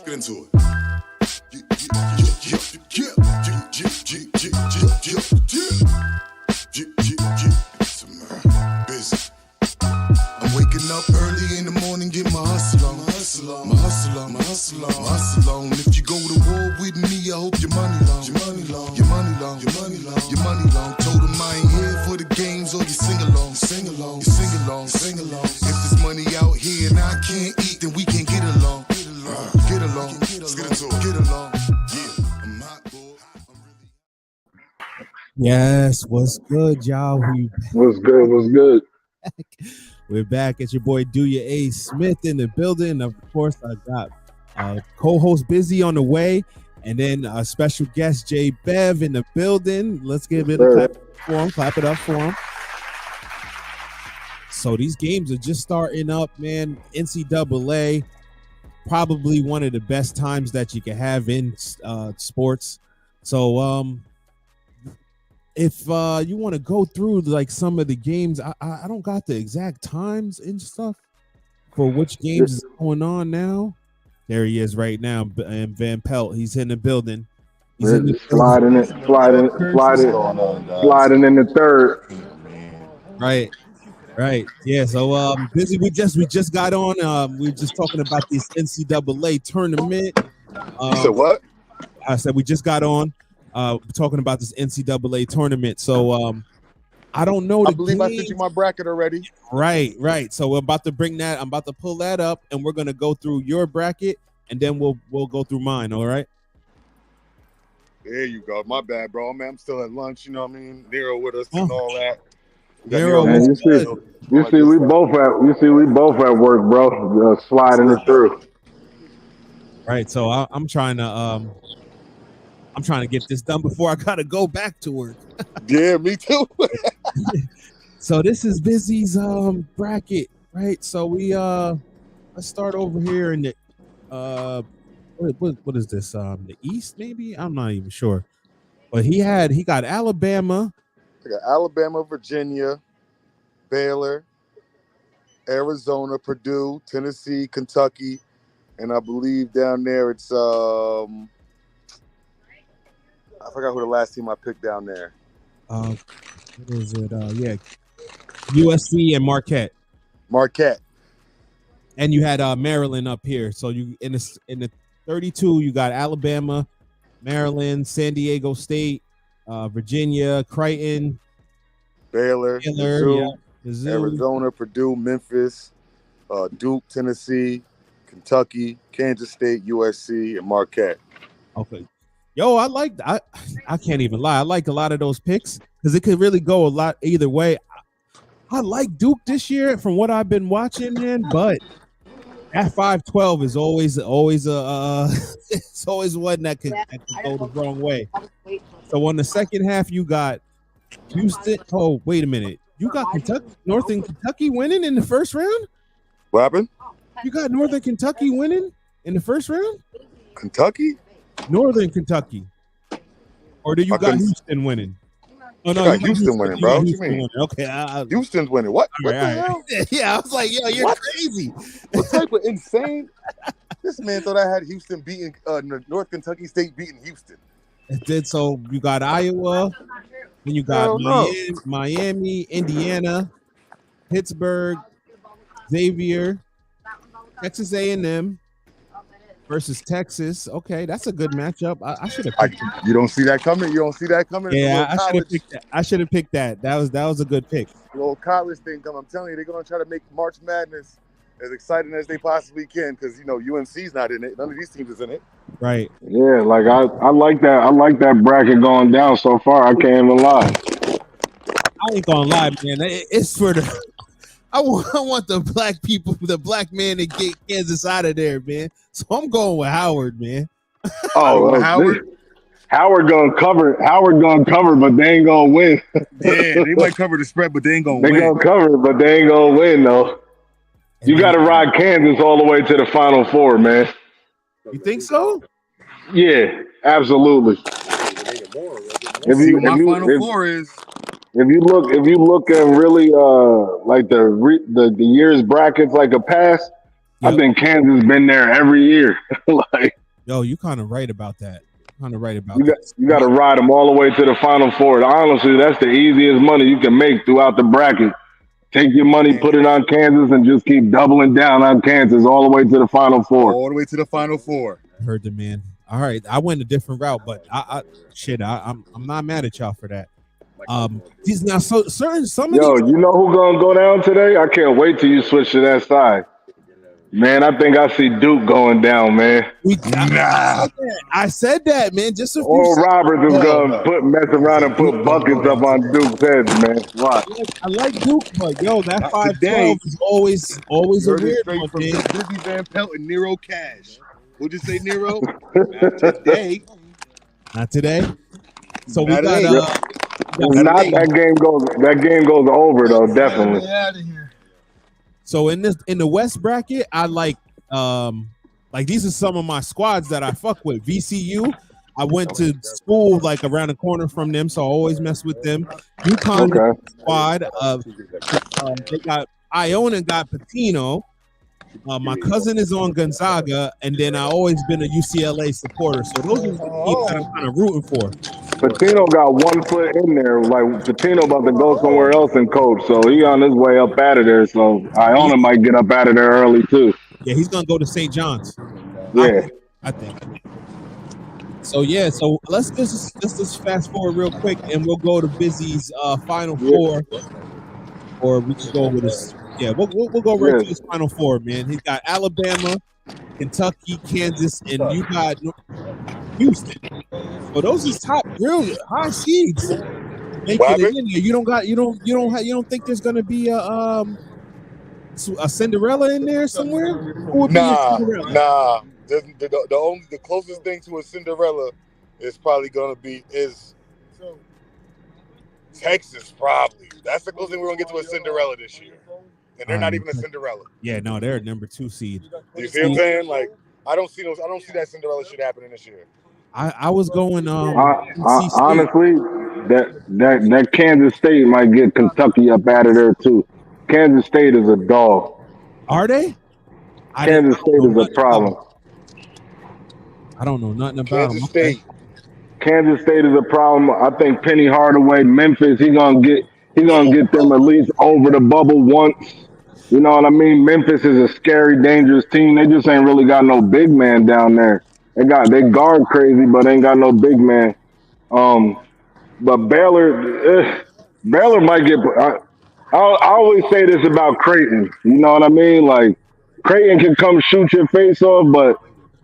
get into it. Busy. I'm waking up early in the morning, get my hustle on. My hustle on. If you go to war with me, I hope your money long. Told them I ain't here for the games or you sing along. If there's money out here and I can't eat, then we can get along. Let's get into it. Get along. Yeah, I'm hot, boy. Yes, what's good, y'all? What's good? We're back. It's your boy Do Your A Smith in the building. Of course, I got co-host Busy on the way, and then a special guest Jay Bev in the building. Let's give it a clap it up for him. So these games are just starting up, man. NCAA, probably one of the best times that you can have in sports. So if you want to go through like some of the games, I don't got the exact times and stuff for which games is going on now. There he is right now, and Van Pelt. He's in the building. He's in the sliding in the third. Right. Yeah. So Busy. We just got on. We were just talking about this NCAA tournament. You said what? I said we just got on. Talking about this NCAA tournament. So I don't know. I believe I sent you my bracket already. Right. So we're about to bring that. I'm about to pull that up, and we're gonna go through your bracket, and then we'll go through mine. All right. There you go. My bad, bro. Man, I'm still at lunch. You know what I mean? Nero with us and all that. Nero, man, you see, we both at work, bro. Sliding it through. Right. So I'm trying to get this done before I gotta go back to work. Yeah, me too. So this is Busy's bracket, right? So we let's start over here in the what is this? The East, maybe? I'm not even sure. But he got Alabama. I got Alabama, Virginia, Baylor, Arizona, Purdue, Tennessee, Kentucky, and I believe down there it's I forgot who the last team I picked down there. What is it? Yeah, USC and Marquette. And you had Maryland up here. So you in the 32, you got Alabama, Maryland, San Diego State, Virginia, Creighton, Baylor, Mizzou, Arizona, Purdue, Memphis, Duke, Tennessee, Kentucky, Kansas State, USC, and Marquette. Okay. Yo, I can't even lie. I like a lot of those picks because it could really go a lot either way. I like Duke this year from what I've been watching, man, but that 5-12 is always it's always one that can go the wrong way. So on the second half, you got Houston. Oh, wait a minute. You got Northern Kentucky winning in the first round? What happened? You got Northern Kentucky winning in the first round? Kentucky? Northern Kentucky. Or do you got Houston winning? Oh, no, you got Houston winning, bro. What you mean? Okay. Houston's winning. What the hell? Yeah, I was like, yo, you're crazy. What type of insane? This man thought I had Houston beating North Kentucky State beating Houston. It did. So you got Iowa, then you got Miami, Indiana, Pittsburgh, Xavier, Texas A&M versus Texas. Okay, that's a good matchup. I should have picked it. You don't see that coming? Yeah, I should have picked that. That was a good pick. Little college thing come. I'm telling you, they're gonna try to make March Madness as exciting as they possibly can because UNC's not in it. None of these teams is in it. Right. Yeah, like I like that. I like that bracket going down so far. I can't even lie. I ain't gonna lie, man. It's for the. I want the black people, the black man to get Kansas out of there, man. So I'm going with Howard, man. Oh, Howard. Howard gonna cover, but they ain't gonna win. Yeah, they might cover the spread, but they ain't gonna win. They gonna cover, but they ain't gonna win though. You got to ride Kansas all the way to the Final Four, man. You think so? Yeah, absolutely. If you look at really like the year's brackets like a past, I think Kansas been there every year. Like, yo, you kind of right about that. Kind of right about you got to that. ride them all the way to the Final Four. Honestly, that's the easiest money you can make throughout the bracket. Take your money, put it on Kansas, and just keep doubling down on Kansas all the way to the Final Four. All the way to the Final Four. Heard the man. All right, I went a different route, but I'm not mad at y'all for that. These now so certain some of Yo, these. you know who gonna go down today? I can't wait till you switch to that side. Man, I think I see Duke going down, man. I said that, man. Just a few. Oral seconds Roberts is ago. gonna mess around and put buckets up on Duke's heads, man. Watch. I like Duke, but yo, that Not 5'12" today. is always a Heard it weird straight one, from man. Dizzy Van Pelt and Nero Cash. What'd you say, Nero? Not today. Not today. So we Not got today. If not, that game goes over though, definitely. Out of here. So in the West bracket, I like these are some of my squads that I fuck with. VCU, I went to school like around the corner from them, so I always mess with them. UConn squad, they got Iona got Patino. My cousin is on Gonzaga, and then I always been a UCLA supporter. So those are the teams that I'm kind of rooting for. Patino got 1 foot in there. Like Patino about to go somewhere else and coach, so he on his way up out of there. So Iona might get up out of there early too. Yeah, he's gonna go to St. John's. Yeah, I think. So yeah, so let's just fast forward real quick, and we'll go to Busy's Final Four, or we can go with this. Yeah, we'll go right to his Final Four, man. He's got Alabama, Kentucky, Kansas, and you got Houston. So those is top real high seeds. Making it in there. You don't think there's gonna be a Cinderella in there somewhere? Who would be a Cinderella? Nah. The closest thing to a Cinderella is probably gonna be Texas, probably. That's the closest thing we're gonna get to a Cinderella this year. And they're not even a Cinderella. Yeah, no, they're a number 2 seed. You see what I'm saying? Like, I don't see that Cinderella shit happening this year. I was going honestly, that Kansas State might get Kentucky up out of there too. Kansas State is a dog. Are they? Kansas State is a problem. I don't know nothing about Kansas State. Kansas State is a problem. I think Penny Hardaway, Memphis, he's gonna get them at least over the bubble once. You know what I mean? Memphis is a scary, dangerous team. They just ain't really got no big man down there. They guard crazy, but ain't got no big man. But Baylor might get. I always say this about Creighton. You know what I mean? Like Creighton can come shoot your face off, but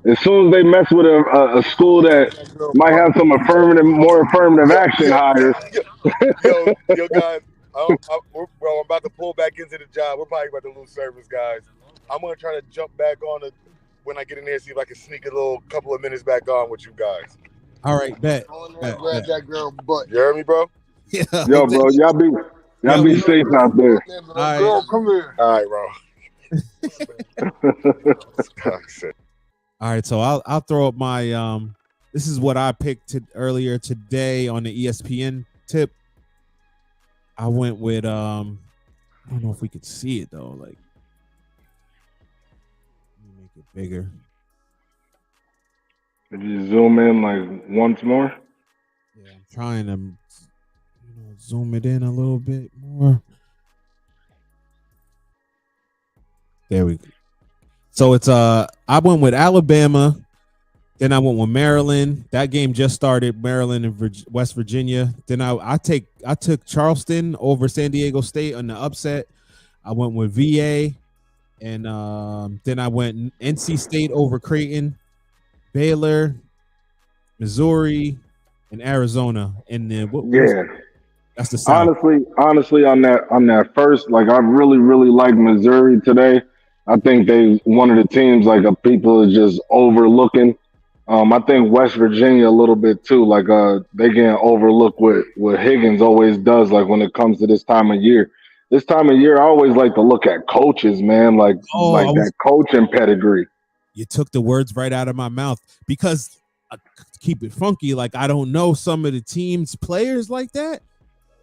as soon as they mess with a school that might have some more affirmative action hires. Yo, guys, I'm about to pull back into the job. We're probably about to lose service, guys. I'm gonna try to jump back on it when I get in there, see if I can sneak a little couple of minutes back on with you guys. All right, bet. Grab that girl butt. You heard me, bro? Yeah. Yo, bro, y'all be safe out there. Right. Girl, come here. All right, bro. All right, so I'll throw up my this is what I picked earlier today on the ESPN tip. I went with I don't know if we could see it though. Like, let me make it bigger. Could you zoom in like once more? Yeah, I'm trying to zoom it in a little bit more. There we go. So it's I went with Alabama, then I went with Maryland. That game just started, Maryland and West Virginia. Then I took Charleston over San Diego State on the upset. I went with VA, and then I went NC State over Creighton, Baylor, Missouri, and Arizona. And then that's the South. Honestly, on that first, like I really like Missouri today. I think they one of the teams like people are just overlooking. I think West Virginia a little bit too. Like they get overlooked what Higgins always does. Like when it comes to this time of year. This time of year, I always like to look at coaches, man. That coaching pedigree. You took the words right out of my mouth because keep it funky. Like I don't know some of the team's players like that.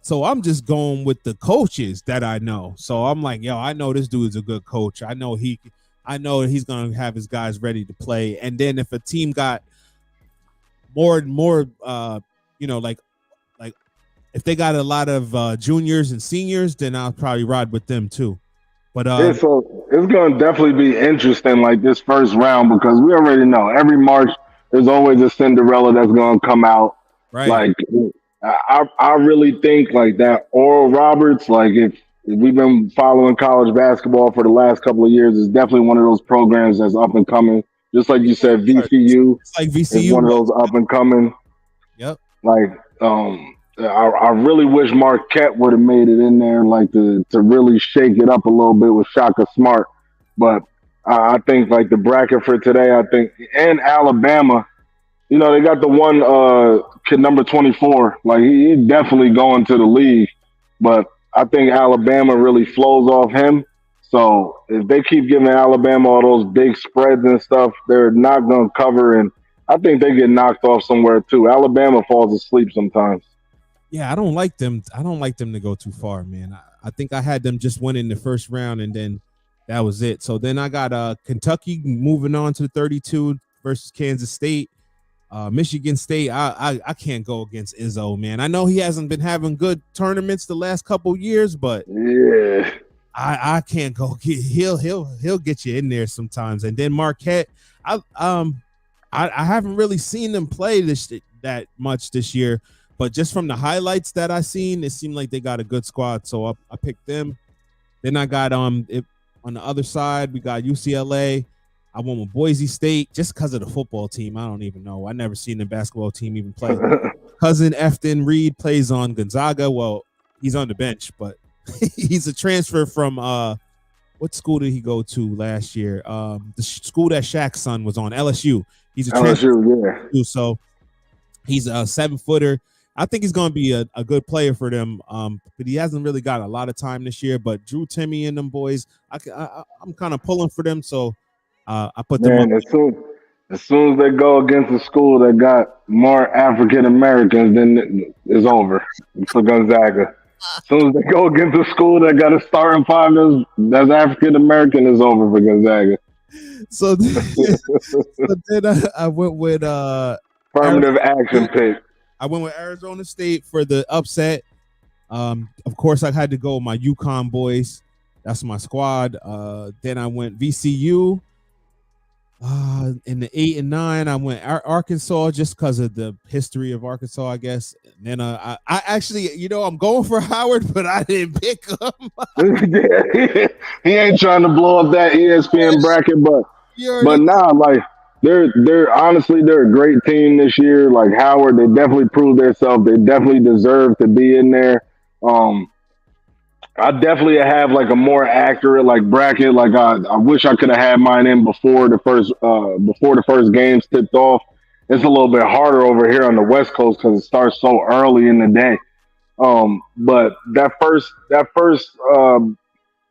So I'm just going with the coaches that I know. So I'm like, yo, I know this dude's a good coach. I know I know he's going to have his guys ready to play. And then if a team got more, like if they got a lot of juniors and seniors, then I'll probably ride with them too. But so it's going to definitely be interesting, like this first round, because we already know every March there's always a Cinderella that's going to come out. right. Like I really think like that Oral Roberts, like if we've been following college basketball for the last couple of years, is definitely one of those programs that's up and coming. Just like you said, VCU It's like is VCU. one of those up and coming. Yep. Like I really wish Marquette would have made it in there, like to really shake it up a little bit with Shaka Smart. But I think like the bracket for today, I think, and Alabama, you know, they got the one kid number 24. Like he's definitely going to the league, but I think Alabama really flows off him. So if they keep giving Alabama all those big spreads and stuff, they're not going to cover, and I think they get knocked off somewhere too. Alabama falls asleep sometimes. Yeah, I don't like them. I don't like them to go too far, man. I think I had them just winning the first round, and then that was it. So then I got Kentucky moving on to 32 versus Kansas State. Michigan State, I can't go against Izzo, man. I know he hasn't been having good tournaments the last couple years, but Yeah. I can't go. He'll get you in there sometimes. And then Marquette, I haven't really seen them play that much this year, but just from the highlights that I seen, it seemed like they got a good squad. So I picked them. Then I got on the other side, we got UCLA. I went with Boise State just because of the football team. I don't even know. I never seen the basketball team even play. Cousin Efton Reed plays on Gonzaga. Well, he's on the bench, but he's a transfer from what school did he go to last year? The school that Shaq's son was on, LSU. He's a transfer. LSU, yeah. So he's a 7-footer. I think he's going to be a good player for them, but he hasn't really got a lot of time this year. But Drew Timme and them boys, I'm kind of pulling for them. So I put them up. As soon as they go against a school that got more African Americans, then it's over for Gonzaga. As soon as they go against a school that got a starting five that's African American, it's over for Gonzaga. So then I went with affirmative action pick. I went with Arizona State for the upset. Of course, I had to go with my UConn boys. That's my squad. Then I went VCU. In the 8 and 9, I went Arkansas just because of the history of Arkansas, I guess. And then I actually, I'm going for Howard, but I didn't pick him. He ain't trying to blow up that ESPN bracket, but nah, like they're honestly they're a great team this year. Like Howard, they definitely proved themselves. They definitely deserve to be in there. I definitely have like a more accurate like bracket. Like I wish I could have had mine in before the first games tipped off. It's a little bit harder over here on the West Coast because it starts so early in the day. But that first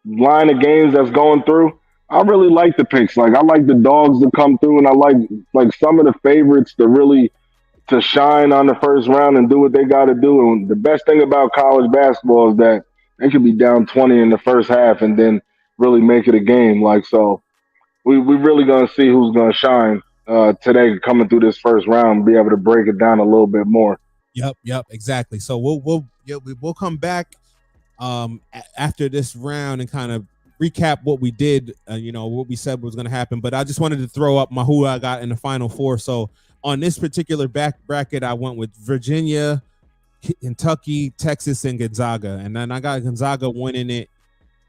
line of games that's going through, I really like the picks. Like I like the dogs to come through, and I like some of the favorites to shine on the first round and do what they got to do. And the best thing about college basketball is that they could be down 20 in the first half and then really make it a game. Like, so we really going to see who's going to shine today coming through this first round and be able to break it down a little bit more. Yep, exactly. So we'll come back after this round and kind of recap what we did, what we said was going to happen. But I just wanted to throw up who I got in the Final Four. So on this particular bracket, I went with Virginia, Kentucky, Texas, and Gonzaga, and then I got Gonzaga winning it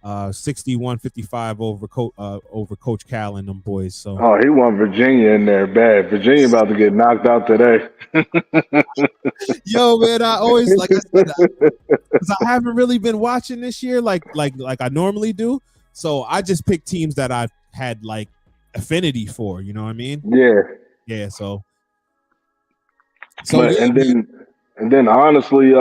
61-55 over Coach Cal and them boys. So he won Virginia in there bad. Virginia about to get knocked out today. Yo, man, I always, like I said, because I haven't really been watching this year like I normally do. So I just picked teams that I had like affinity for. You know what I mean? Yeah. So And then honestly,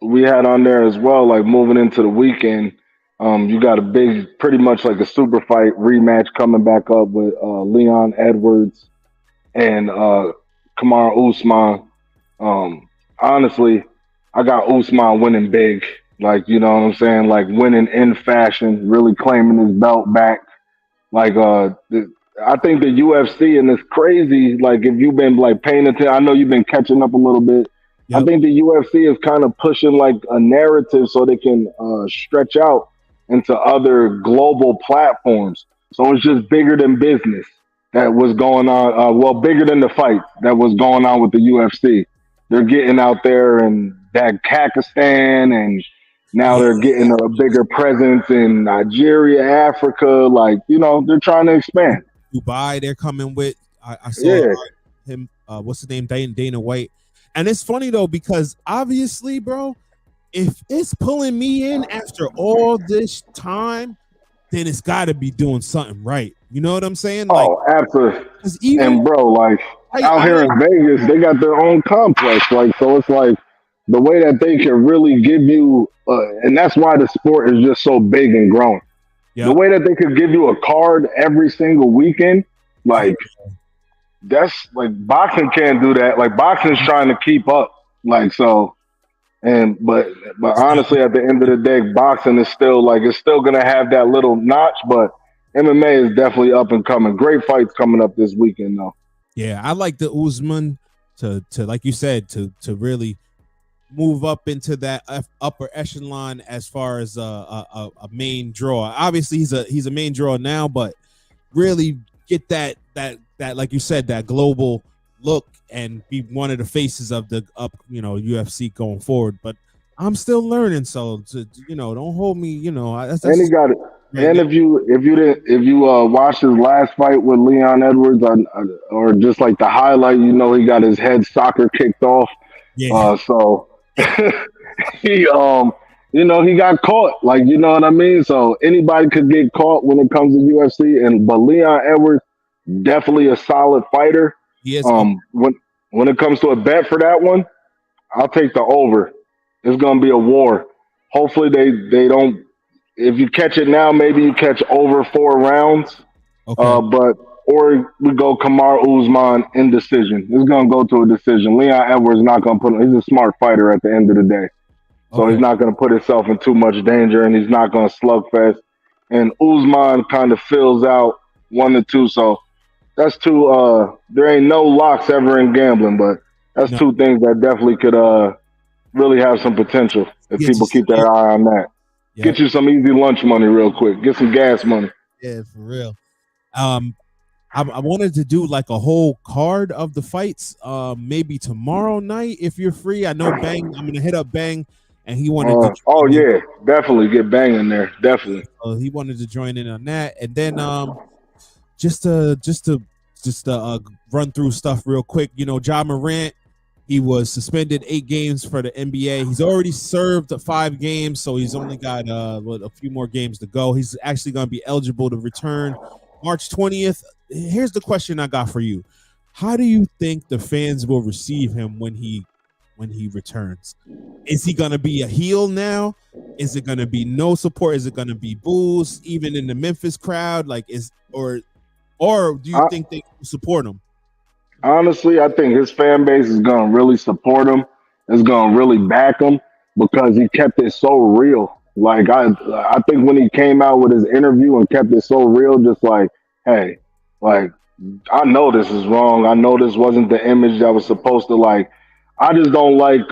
we had on there as well, like moving into the weekend, you got pretty much like a super fight rematch coming back up with Leon Edwards and Kamaru Usman. Honestly, I got Usman winning big, like, you know what I'm saying? Like winning in fashion, really claiming his belt back. Like I think the UFC, and it's crazy. Like if you've been like paying attention, I know you've been catching up a little bit. I Yep. think the UFC is kind of pushing like a narrative so they can stretch out into other global platforms. So it's just bigger than business that was going on. Well, bigger than the fight that was going on with the UFC. They're getting out there in that Pakistan, and now Yeah. they're getting a bigger presence in Nigeria, Africa. Like, they're trying to expand. Dubai, they're coming with. I saw Yeah. him. What's his name? Dana White. And it's funny though because obviously, bro, if it's pulling me in after all this time, then it's got to be doing something right. You know what I'm saying? Like, Oh, absolutely. 'cause even And bro, like out here I in Vegas, they got their own complex. Like, so it's like the way that they can really give you, and that's why the sport is just so big and growing. The yeah, way that they could give you a card every single weekend, like that's like boxing can't do that. Like boxing's trying to keep up. Like so, but honestly, at the end of the day, boxing is still like it's still gonna have that little notch. But MMA is definitely up and coming. Great fights coming up this weekend though. yeah, I like the USMAN to like you said to really move up into that upper echelon as far as a main draw. Obviously, he's a main draw now, but really get that like you said, that global look and be one of the faces of the UFC going forward. But I'm still learning, so don't hold me. That's And he got it. right And now. if you watched his last fight with Leon Edwards or just like the highlight, he got his head soccer kicked off. Yeah, So he he got caught. Like, you know what I mean? So anybody could get caught when it comes to UFC, but Leon Edwards definitely a solid fighter. he is. When it comes to a bet for that one, I'll take the over. It's gonna be a war. Hopefully they don't. If you catch it now, maybe you catch over 4 rounds. Okay. Or we go Kamar Usman in decision. It's gonna go to a decision. Leon Edwards not gonna put. He's a smart fighter at the end of the day, so Okay. he's not gonna put himself in too much danger, and he's not gonna slugfest. And Usman kind of fills out 1-2. So that's two. There ain't no locks ever in gambling, but that's No. two things that definitely could really have some potential if Yeah, people just- keep their eye on that. Yeah. Get you some easy lunch money real quick. Get some gas money. Yeah, for real. I wanted to do like a whole card of the fights. Maybe tomorrow night if you're free. I know Bang. I'm gonna hit up Bang, and he wanted to. Oh yeah, definitely get Bang in there. Definitely. He wanted to join in on that, and then just to run through stuff real quick. Ja Morant. He was suspended 8 games for the NBA. He's already served 5 games, so he's only got a few more games to go. He's actually going to be eligible to return March 20th. Here's the question I got for you. How do you think the fans will receive him when he returns? Is he going to be a heel now? Is it going to be no support? Is it going to be boos even in the Memphis crowd? Or do you think they support him? Honestly, I think his fan base is gonna really support him. Is gonna really back him because he kept it so real. Like I think when he came out with his interview and kept it so real, just like, hey, like I know this is wrong. I know this wasn't the image that was supposed to like. I just don't like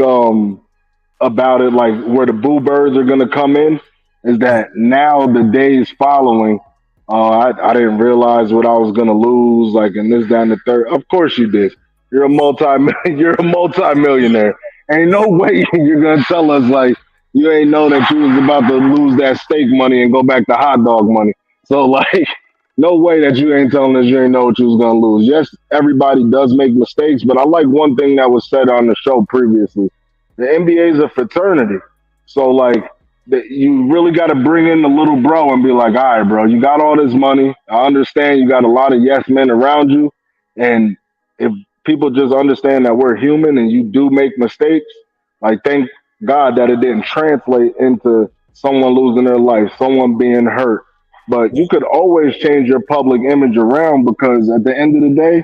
about it like where the boo birds are gonna come in is that now the days following. I didn't realize what I was gonna lose, like in this, that, and the third. Of course you did. You're a multi-millionaire. Ain't no way you're gonna tell us like you ain't know that you was about to lose that steak money and go back to hot dog money. So like, no way that you ain't telling us you ain't know what you was gonna lose. Yes, everybody does make mistakes, but I like one thing that was said on the show previously. The NBA is a fraternity, so like. That you really got to bring in the little bro and be like, all right, bro, you got all this money. I understand you got a lot of yes men around you. And if people just understand that we're human and you do make mistakes, like thank God that it didn't translate into someone losing their life, someone being hurt. But you could always change your public image around because at the end of the day,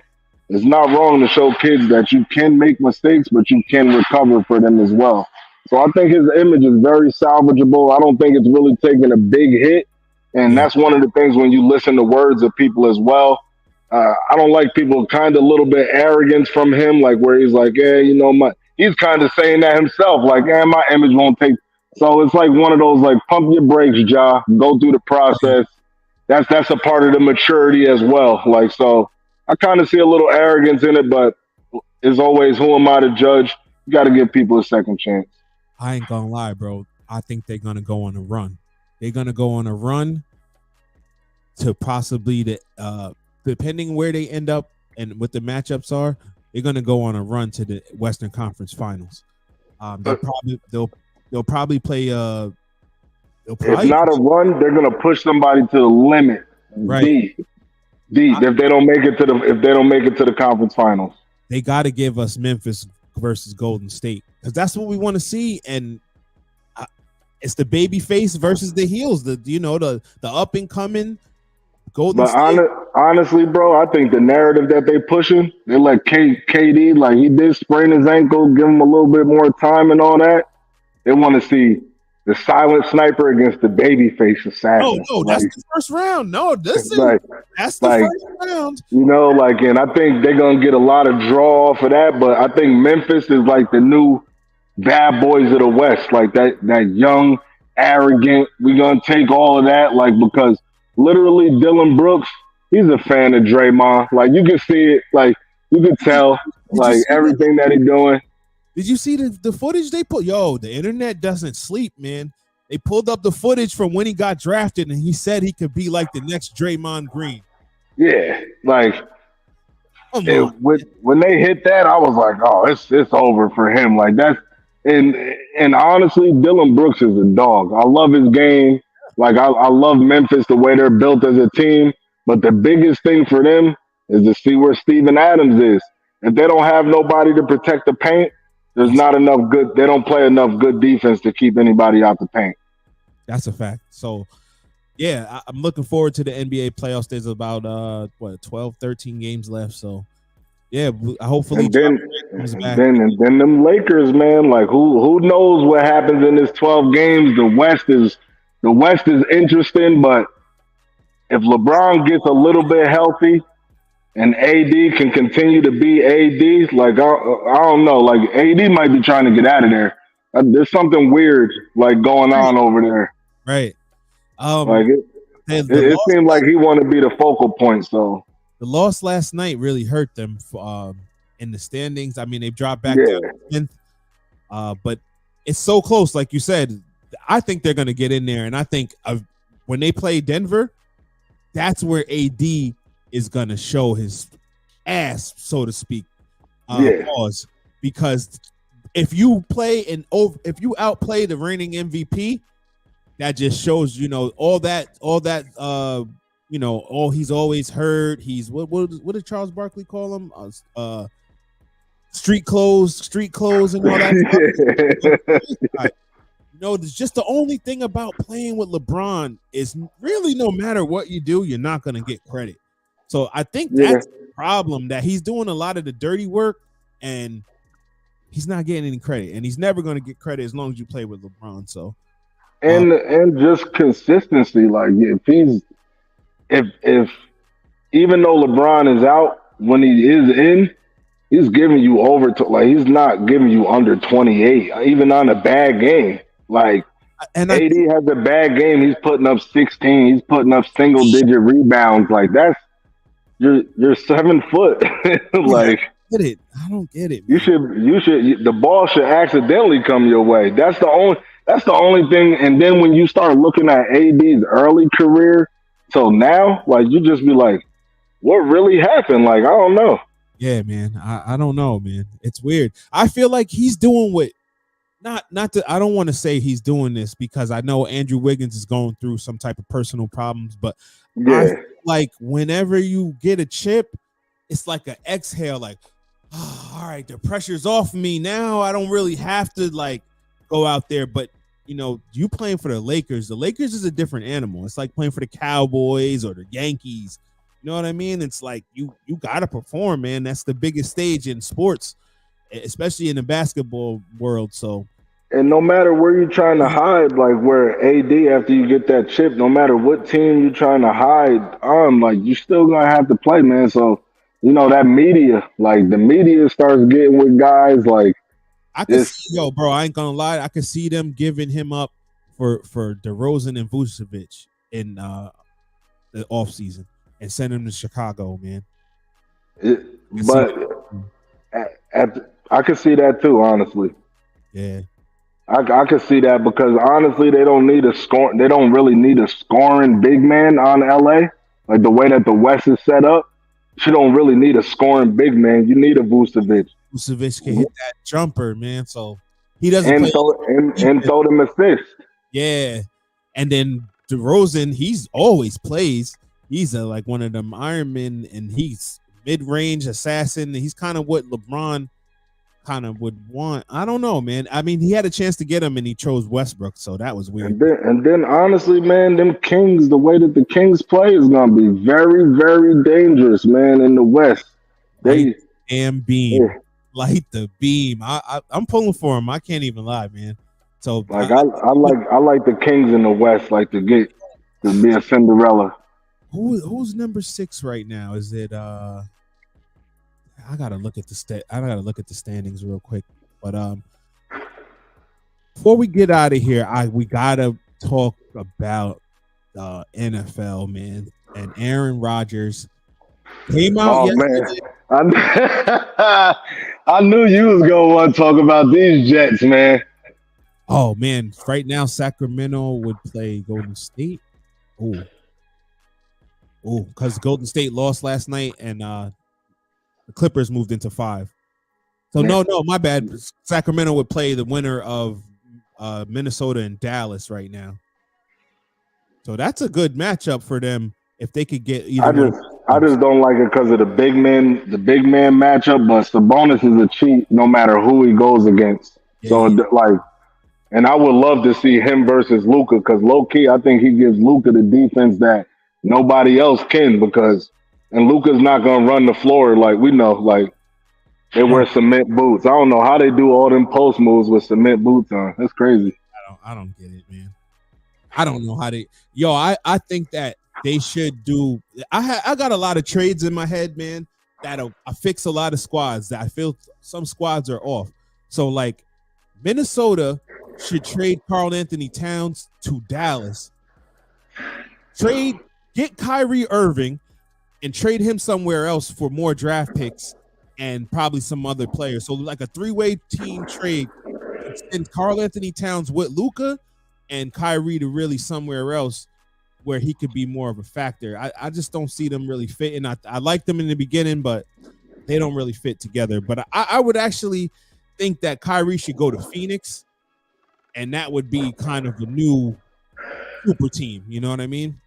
it's not wrong to show kids that you can make mistakes, but you can recover for them as well. So I think his image is very salvageable. I don't think it's really taking a big hit. And that's one of the things when you listen to words of people as well. I don't like people kind of a little bit arrogance from him, like where he's like, yeah, you know, he's kind of saying that himself, like, my image won't take. So it's like one of those, like, pump your brakes, Ja, go through the process. That's a part of the maturity as well. Like, so I kind of see a little arrogance in it, but as always, who am I to judge? You got to give people a second chance. I ain't gonna lie, bro. I think they're gonna go on a run. They're gonna go on a run to possibly depending where they end up and what the matchups are, they're gonna go on a run to the Western Conference Finals. They'll probably play. If not a run, they're gonna push somebody to the limit. Right. If they don't make it to the conference finals, they got to give us Memphis versus Golden State because that's what we want to see. And it's the baby face versus the heels. The up and coming Golden State. Honestly, bro, I think the narrative that they pushing, they let KD, like, he did sprain his ankle, give him a little bit more time and all that. They want to see the silent sniper against the babyface assassin. No, that's the first round. No, that's the first round. You know, like, and I think they're gonna get a lot of draw off of that. But I think Memphis is like the new bad boys of the West, like that young, arrogant. We're gonna take all of that, like, because literally Dylan Brooks, he's a fan of Draymond. Like, you can see it, like, you can tell, like, everything that he's doing. Did you see the footage they put? Yo, the internet doesn't sleep, man. They pulled up the footage from when he got drafted, and he said he could be like the next Draymond Green. Yeah, like, when they hit that, I was like, oh, it's over for him. Like, that's and honestly, Dylan Brooks is a dog. I love his game. Like, I love Memphis, the way they're built as a team. But the biggest thing for them is to see where Steven Adams is. If they don't have nobody to protect the paint, there's not enough good. They don't play enough good defense to keep anybody out the paint. That's a fact. So, yeah, I'm looking forward to the NBA playoffs. There's about 12, 13 games left. So, yeah, hopefully. And then them Lakers, man. Like, who knows what happens in this 12 games? The West is interesting, but if LeBron gets a little bit healthy and AD can continue to be AD, like, I don't know, like, AD might be trying to get out of there. There's something weird, like, going on over there. Right. Like, it seemed like he wanted to be the focal point. So the loss last night really hurt them in the standings. I mean, they've dropped back down to 10th, but it's so close. Like you said, I think they're going to get in there, and I think when they play Denver, that's where AD is gonna show his ass, so to speak. Pause. Because if you outplay the reigning MVP, that just shows, all that he's always heard. He's what did Charles Barkley call him? Street clothes and all that stuff. Just the only thing about playing with LeBron is really no matter what you do, you're not gonna get credit. So I think that's the problem, that he's doing a lot of the dirty work and he's not getting any credit, and he's never going to get credit as long as you play with LeBron. So, and just consistency, like, if even though LeBron is out, when he is in, he's giving you over to, like, he's not giving you under 28, even on a bad game. Like, and AD has a bad game, he's putting up 16, he's putting up single digit rebounds. Like, that's you're 7 foot. Like, I don't get it. Man. You should the ball should accidentally come your way. That's the only thing. And then when you start looking at AD's early career till now, like, you just be like, what really happened? Like, I don't know. Yeah, man. I don't know, man. It's weird. I feel like he's doing what I don't want to say he's doing this because I know Andrew Wiggins is going through some type of personal problems, but I feel like whenever you get a chip, it's like an exhale, like, oh, all right, the pressure's off me now. I don't really have to, like, go out there. But you playing for the Lakers is a different animal. It's like playing for the Cowboys or the Yankees. You know what I mean? It's like you gotta perform, man. That's the biggest stage in sports, especially in the basketball world. So And no matter where you're trying to hide, like where AD after you get that chip, no matter what team you're trying to hide, like you still gonna have to play, man. So that media, like the media starts getting with guys, like I could it's see, bro, I ain't gonna lie. I could see them giving him up for DeRozan and Vucevic in the offseason and send him to Chicago, man. but I could see that too, honestly. Yeah. I could see that because honestly, they don't need a score. They don't really need a scoring big man on LA. Like the way that the West is set up, you don't really need a scoring big man. You need a Vucevic. Vucevic can hit that jumper, man. So he doesn't and play throw them assists. Yeah, and then DeRozan, he's always plays. He's like one of them Iron Men, and he's mid-range assassin. He's kind of what LeBron kind of would want. I don't know, man. I mean, he had a chance to get him, and he chose Westbrook, so that was weird. And then honestly, man, them Kings, the way that the Kings play is gonna be very, very dangerous, man. In the West, Light the beam. I'm pulling for him. I can't even lie, man. So like I like the Kings in the West, like to be a Cinderella. Who's number 6 right now? Is it I gotta look at the standings real quick. But before we get out of here, we gotta talk about NFL, man. And Aaron Rodgers came out yesterday. Man. I knew you was gonna want to talk about these Jets, man. Oh man, right now Sacramento would play Golden State. Oh, because Golden State lost last night and the Clippers moved into 5. So no, my bad. Sacramento would play the winner of Minnesota and Dallas right now. So that's a good matchup for them if they could get either. I just don't like it because of the big man matchup. But Sabonis is a cheat no matter who he goes against. Yeah. So like. And I would love to see him versus Luka because low key, I think he gives Luka the defense that nobody else can and Luka's not gonna run the floor like we know, like they wear cement boots. I don't know how they do all them post moves with cement boots on. That's crazy. I don't get it, man. I don't know how they. I think that they should do. I got a lot of trades in my head, man. That'll fix a lot of squads. That I feel some squads are off. So like Minnesota should trade Karl Anthony Towns to Dallas. Get Kyrie Irving and trade him somewhere else for more draft picks and probably some other players. So like a 3-way team trade. Send Karl Anthony Towns with Luka and Kyrie to really somewhere else where he could be more of a factor. I just don't see them really fitting. I liked them in the beginning, but they don't really fit together. But I would actually think that Kyrie should go to Phoenix. And that would be kind of a new super team. You know what I mean?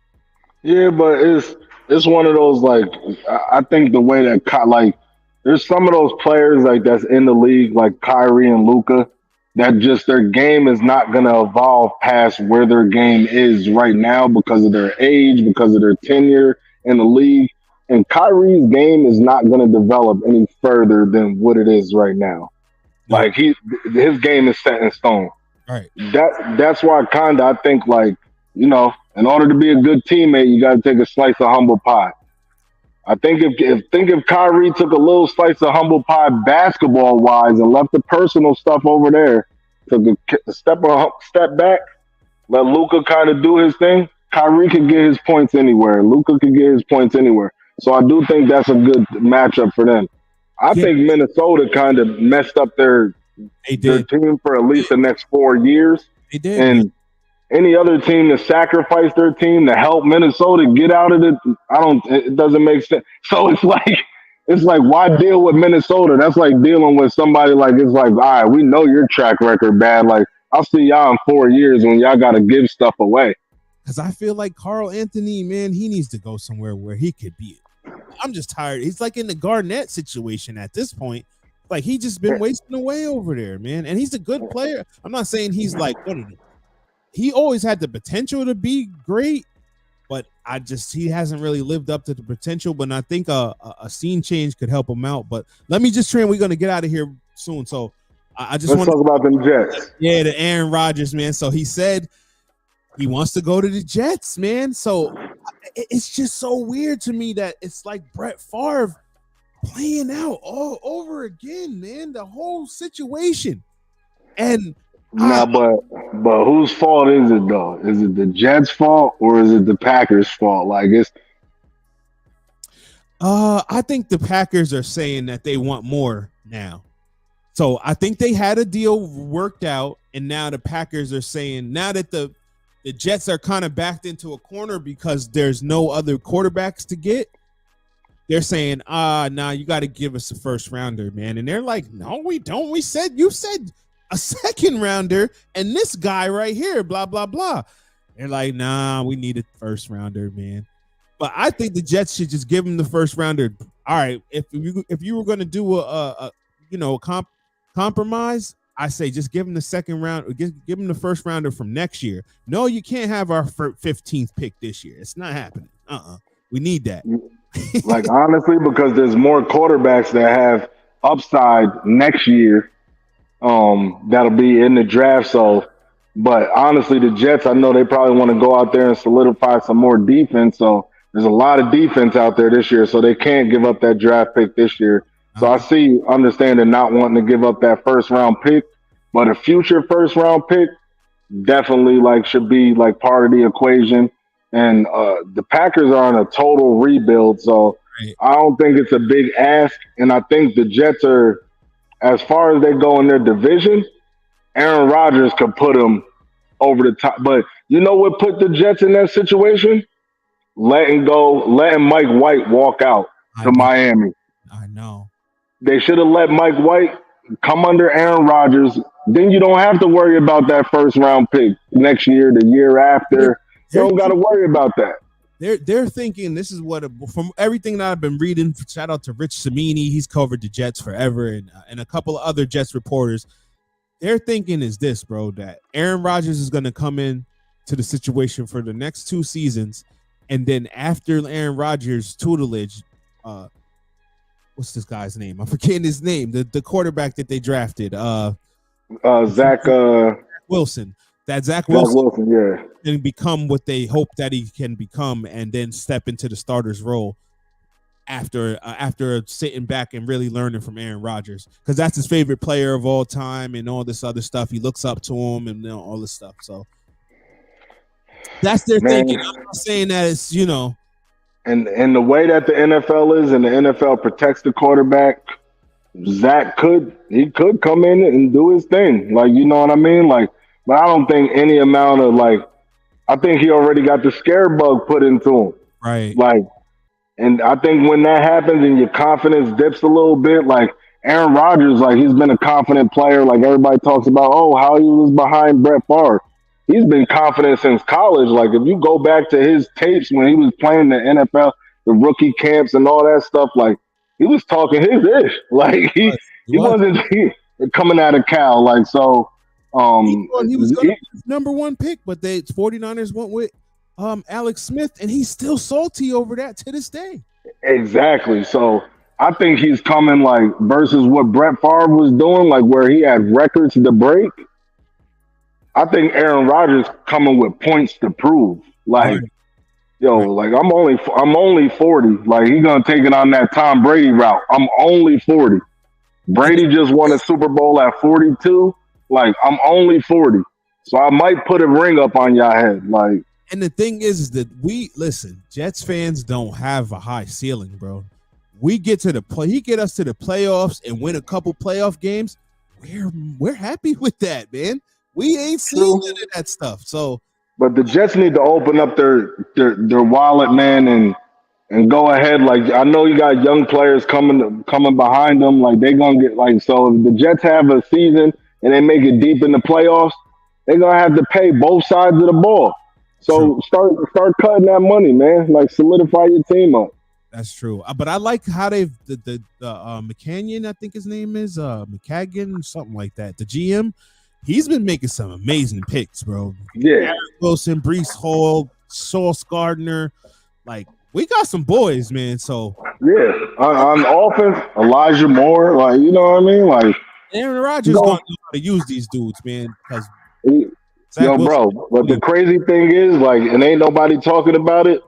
Yeah, but it's one of those, like, I think the way that, like, there's some of those players, like, that's in the league, like Kyrie and Luka, that just their game is not going to evolve past where their game is right now because of their age, because of their tenure in the league. And Kyrie's game is not going to develop any further than what it is right now. Like, his game is set in stone. All right. That's why I think, like, in order to be a good teammate, you got to take a slice of humble pie. I think if Kyrie took a little slice of humble pie basketball wise and left the personal stuff over there, took a step back, let Luka kind of do his thing, Kyrie could get his points anywhere. Luka could get his points anywhere. So I do think that's a good matchup for them. I think Minnesota kind of messed up their team for at least the next 4 years. They did. And any other team to sacrifice their team to help Minnesota get out of it, it doesn't make sense. So it's like, why deal with Minnesota? That's like dealing with somebody like, it's like, all right, we know your track record bad. Like, I'll see y'all in 4 years when y'all got to give stuff away. Because I feel like Karl Anthony, man, he needs to go somewhere where he could be. I'm just tired. He's like in the Garnett situation at this point. Like, he just been wasting away over there, man. And he's a good player. I'm not saying he's like one of them. He always had the potential to be great, but he hasn't really lived up to the potential. But I think a scene change could help him out. But let me just we're going to get out of here soon. So I just Let's want talk about them Jets. Yeah, the Aaron Rodgers, man. So he said he wants to go to the Jets, man. So it's just so weird to me that it's like Brett Favre playing out all over again, man. The whole situation. And Now, but whose fault is it though? Is it the Jets' fault or is it the Packers' fault? Like it's I think the Packers are saying that they want more now. So I think they had a deal worked out, and now the Packers are saying now that the Jets are kind of backed into a corner because there's no other quarterbacks to get. They're saying, nah, you got to give us a first rounder, man. And they're like, no, we don't. You said a second rounder and this guy right here, blah, blah, blah. They're like, nah, we need a first rounder, man. But I think the Jets should just give him the first rounder. All right, if you were going to do a compromise, I say just give him the second round, or give him the first rounder from next year. No, you can't have our 15th pick this year. It's not happening. We need that. like honestly, because there's more quarterbacks that have upside next year. That'll be in the draft. So, but honestly, the Jets, I know they probably want to go out there and solidify some more defense. So there's a lot of defense out there this year. So they can't give up that draft pick this year. So I understand not wanting to give up that first round pick, but a future first round pick definitely should be part of the equation. And the Packers are on a total rebuild, so I don't think it's a big ask. And I think the Jets are, as far as they go in their division, Aaron Rodgers could put them over the top. But you know what put the Jets in that situation? Letting Mike White walk out to Miami. I know. They should have let Mike White come under Aaron Rodgers. Then you don't have to worry about that first round pick next year, the year after. You don't got to worry about that. They're thinking this is what from everything that I've been reading. Shout out to Rich Cimini, he's covered the Jets forever, and a couple of other Jets reporters. Their thinking is this, bro, that Aaron Rodgers is going to come in to the situation for the next 2 seasons, and then after Aaron Rodgers' tutelage, what's this guy's name? I'm forgetting his name. The quarterback that they drafted, Zach Wilson. That Zach Wilson, yeah. And become what they hope that he can become, and then step into the starter's role after sitting back and really learning from Aaron Rodgers, because that's his favorite player of all time and all this other stuff. He looks up to him and all this stuff. So that's their thinking. I'm not saying that it's And the way that the NFL is, and the NFL protects the quarterback, Zach could come in and do his thing. You know what I mean? But I don't think any amount of I think he already got the scare bug put into him. Right. And I think when that happens and your confidence dips a little bit, Aaron Rodgers, he's been a confident player. Everybody talks about, how he was behind Brett Favre. He's been confident since college. If you go back to his tapes when he was playing the NFL, the rookie camps and all that stuff, he was talking his ish. He wasn't coming out of Cal. So. He was going to be number 1 pick, but the 49ers went with Alex Smith, and he's still salty over that to this day. Exactly. So I think he's coming versus what Brett Favre was doing, where he had records to break. I think Aaron Rodgers coming with points to prove. I'm only 40. He's gonna take it on that Tom Brady route. I'm only 40. Brady just won a Super Bowl at 42. I'm only 40, so I might put a ring up on y'all head. And the thing is that Jets fans don't have a high ceiling, bro. We get to he get us to the playoffs and win a couple playoff games. We're happy with that, man. We ain't seen none of that stuff. So, but the Jets need to open up their wallet, man, and go ahead. I know you got young players coming behind them. They gonna get so if the Jets have a season and they make it deep in the playoffs, they're going to have to pay both sides of the ball. So start cutting that money, man. Solidify your team up. That's true. But I like how they've the McCanyon, I think his name is McCagan, something like that. The GM, he's been making some amazing picks, bro. Yeah. Eric Wilson, Breece Hall, Sauce Gardner. We got some boys, man. So yeah, on offense, Elijah Moore, you know what I mean? Aaron Rodgers gonna know how to use these dudes, man. Because yo, bro. But the crazy thing is, like, and ain't nobody talking about it.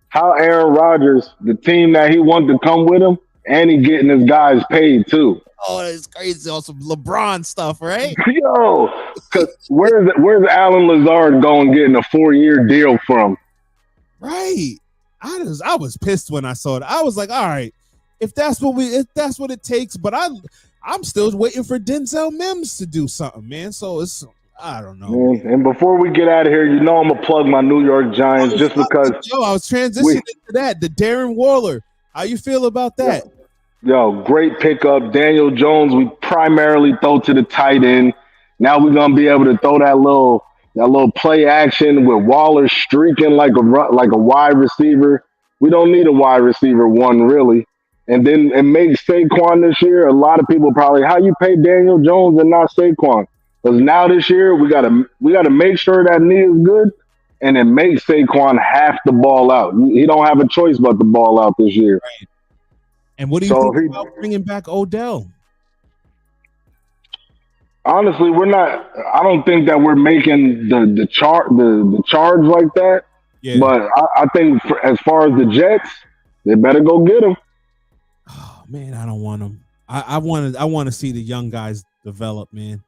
How Aaron Rodgers, the team that he wanted to come with him, and he getting his guys paid too. Oh, it's crazy on some LeBron stuff, right? Yo, because where's Alan Lazard going getting a 4-year deal from? Right. I was pissed when I saw it. I was like, all right, if that's what it takes, but I'm still waiting for Denzel Mims to do something, man. So I don't know. Man, and before we get out of here, you know I'm gonna plug my New York Giants just because. I was transitioning to that. The Darren Waller. How you feel about that? Yo, great pickup. Daniel Jones, we primarily throw to the tight end. Now we're gonna be able to throw that little play action with Waller streaking like a wide receiver. We don't need a wide receiver one really. And then it makes Saquon this year. A lot of people probably, how you pay Daniel Jones and not Saquon? Because now this year we gotta make sure that knee is good, and then make Saquon half the ball out. He don't have a choice but the ball out this year. Right. And what do you think about bringing back Odell? Honestly, we're not. I don't think that we're making the charge like that. Yeah. But I think as far as the Jets, they better go get him. Oh man, I don't want them. I want to see the young guys develop, man.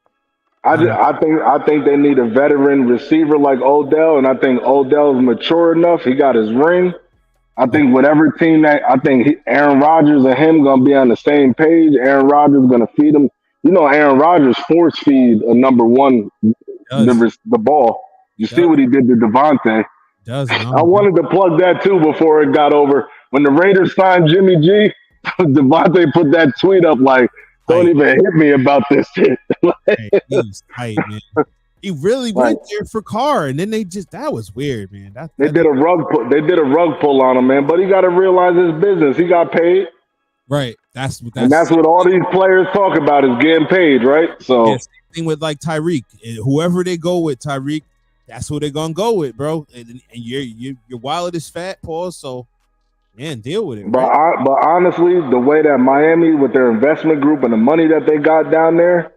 I think they need a veteran receiver like Odell, and I think Odell's mature enough. He got his ring. I think whatever team Aaron Rodgers and him gonna be on the same page. Aaron Rodgers gonna feed him. You know, Aaron Rodgers force feed a number one the ball. You see what he did to Devontae. I wanted to plug that too before it got over. When the Raiders signed Jimmy G, Devontae put that tweet up like, "Don't even hit me about this shit." He's tight, man. He really went there for Carr, and then that was weird, man. They did a rug pull on him, man. But he got to realize his business. He got paid, right? That's what all these players talk about is getting paid, right? So same thing with like Tyreek. Whoever they go with, Tyreek, that's who they're gonna go with, bro. And your wallet is fat, Paul. So man, deal with it. But honestly, the way that Miami with their investment group and the money that they got down there.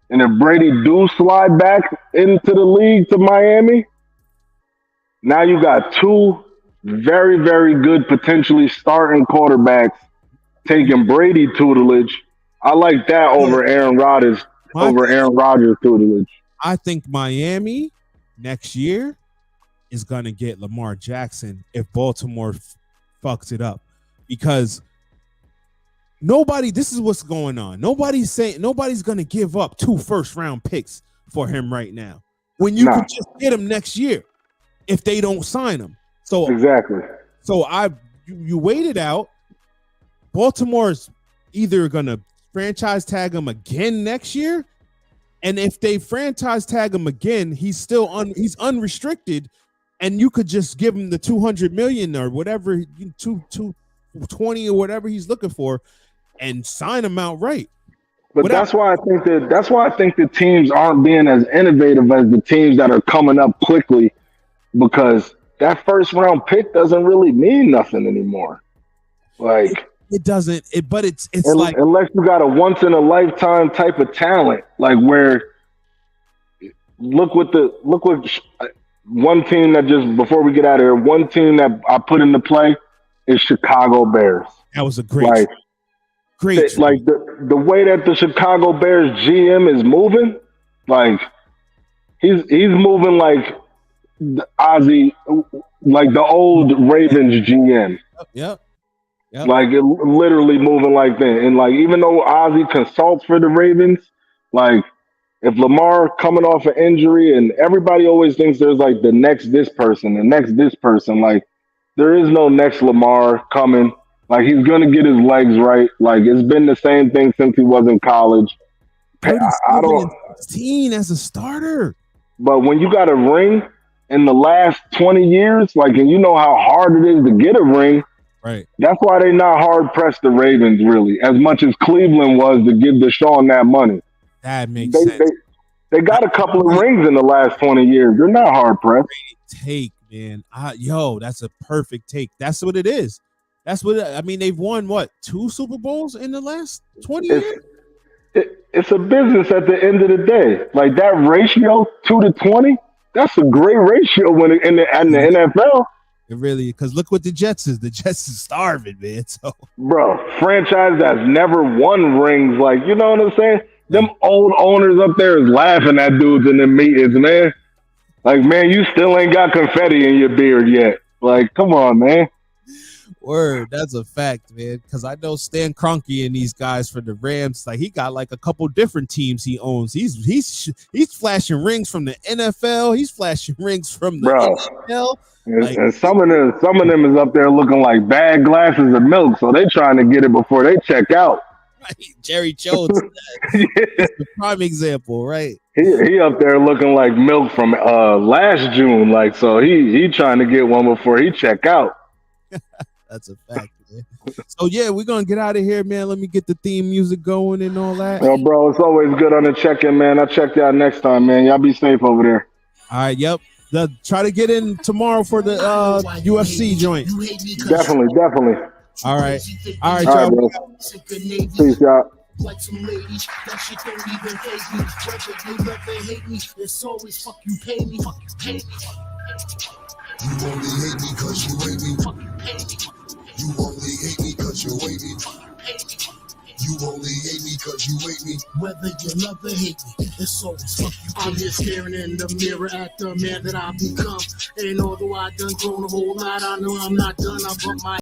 And if Brady do slide back into the league to Miami, now you got two very, very good potentially starting quarterbacks taking Brady tutelage. I like that over Aaron Rodgers tutelage. I think Miami next year is gonna get Lamar Jackson if Baltimore fucks it up, because this is what's going on. Nobody's going to give up 2 first-round picks for him right now when you can just get him next year if they don't sign him. So exactly. So you wait it out. Baltimore's either going to franchise tag him again next year, and if they franchise tag him again, he's still he's unrestricted, and you could just give him the $200 million or whatever, 220 or whatever he's looking for, and sign him outright. But that's why I think the teams aren't being as innovative as the teams that are coming up quickly, because that first round pick doesn't really mean nothing anymore. Like it doesn't. But it's like, unless you got a once in a lifetime type of talent, like where look what one team that just before we get out of here, one team that I put into play is Chicago Bears. That was a great. Like the way that the Chicago Bears GM is moving, like he's moving like Ozzy, like the old Ravens GM. Yep. Like it literally moving like that. And like even though Ozzy consults for the Ravens, like if Lamar coming off an injury, and everybody always thinks there's like the next this person, like there is no next Lamar coming. Like, he's going to get his legs right. Like, it's been the same thing since he was in college. I don't 16 as a starter. But when you got a ring in the last 20 years, like, and you know how hard it is to get a ring, right? That's why they not hard-pressed the Ravens, really, as much as Cleveland was to give Deshaun that money. That makes sense. They got a couple of rings in the last 20 years. They're not hard-pressed. Take, man. That's a perfect take. That's what it is. That's what I mean. They've won 2 Super Bowls in the last 20 years. it's a business at the end of the day. Like that ratio 2-20, that's a great ratio when in the NFL. It really, because look what the Jets is. The Jets is starving, man. So, bro, franchise that's never won rings, like, you know what I'm saying? Them old owners up there is laughing at dudes in the meetings, man. Like, man, you still ain't got confetti in your beard yet. Like, come on, man. Word, that's a fact, man. Because I know Stan Kroenke and these guys for the Rams, like he got like a couple different teams he owns. He's flashing rings from the NFL. He's flashing rings from the NFL. Like, and some of them is up there looking like bad glasses of milk, so they trying to get it before they check out. Right. Jerry Jones, that's the prime example, right? He up there looking like milk from last June, like, so he trying to get one before he check out. That's a fact, man. So yeah, we're gonna get out of here, man. Let me get the theme music going and all that. Yo, bro, it's always good on the check-in, man. I'll check y'all next time, man. Y'all be safe over there. All right, yep. Try to get in tomorrow for the UFC joint. Definitely. All right, y'all. Bro. Peace, y'all. Like some ladies, that shit don't even hate me. Whether you love or hate me, it's always fuck you pay me. Fuck you pay me. You only hate me cause you hate me. Fuck you pay me. You only hate me cause you hate me. Fuck you pay me. You only hate me cause you hate me. Whether you love or hate me, it's always fuck you. I'm just staring in the mirror at the man that I've become. And although I done grown a whole lot, I know I'm not done. I brought my